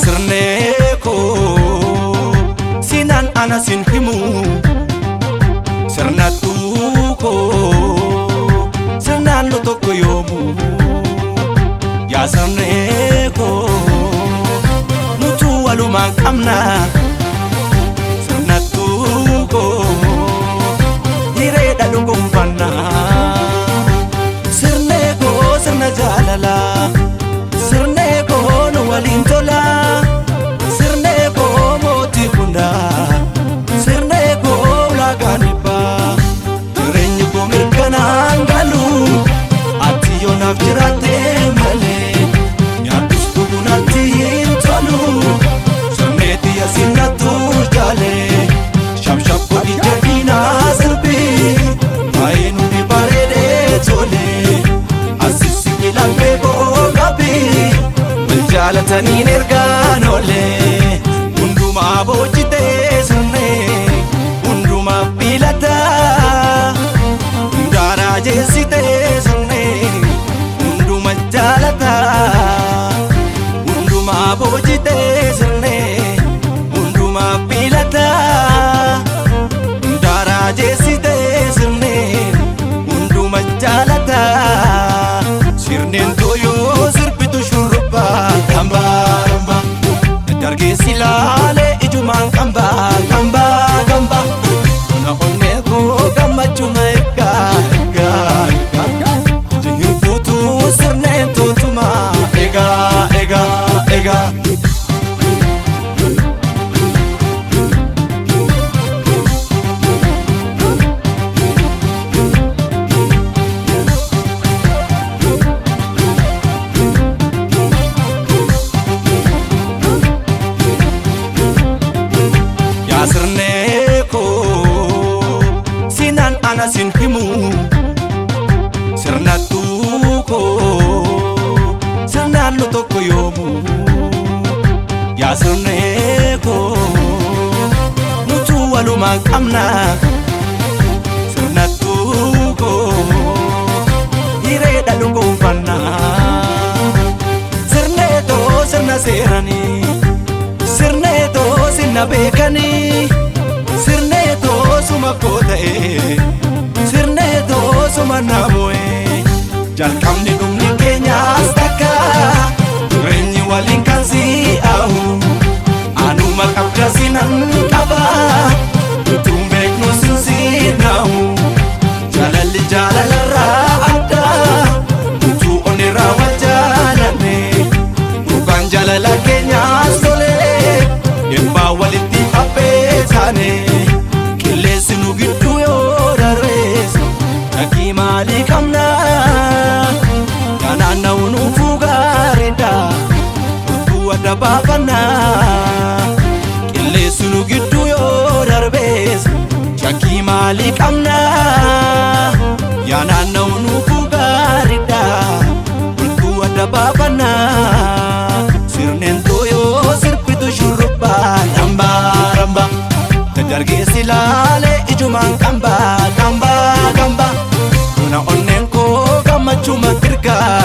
sirneeko sinan ana sin himu sirnatuko sinan lo tokko yomu ya sirneeko nutu waluma kamna sirnatuko hireda lungumfanna sirneeko sirna jalala sirneeko no walintola sirneeko moti kunda sirneeko laganipa jireenya ko mirkanaangalu ati yonaaf jiraate male nyaatus tugunatti hin tolu sirneeti asinatu jale shamsham kodi jadina sirbi baay'ee nuti bareedee tole asisi kilambe bogabi jalatani nergaan ole hunduma boojite sirne hunduma bilata hundara jeesite sirne hunduma jalata hunduma boojite sirne hunduma bilata hundara jeesite sirne hunduma jalata sirneen toyo sirbitu shurruba kamba kamba darge silale ijuman kamba kamba kamba na onne ko gamachu maika ga jingir tutu sirne tutuma ega ega ega sirneeko sinan ana sin himu sirnatuko sinan lo tokko yomu ya sirneeko nutu waluma kamna sirnatuko hireda lungumfanna sirneeto sirna seerani sirneeto sinna beekani sirneeto suma kootae sirneeto suma naamoe jalqabni dhumni keenyaas takka jireenyi waliin kan si'aahu anuma qabda sinan qaba utuun beeknu sin siinaahu jaalalli jaalalarraa adda utuu onirraa wal jaalanne dhugaan jaalala keenyaas tole yembaa walitti abbeetane qilleensi nu gidduu yoo darbees dhaqii maalii qabna naanna'u nuufuu gaariidha utuu adda baafanna qilleensi nu gidduu yoo darbees dhaqii maalii qabna naanna'u nuufuu gaariidha utuu adda baafanna sirneen tooyoo sirbitu shurrubbaa ramba ramba darge silale ijuman kamba kamba kamba una onneen koo gammachuu matirgaa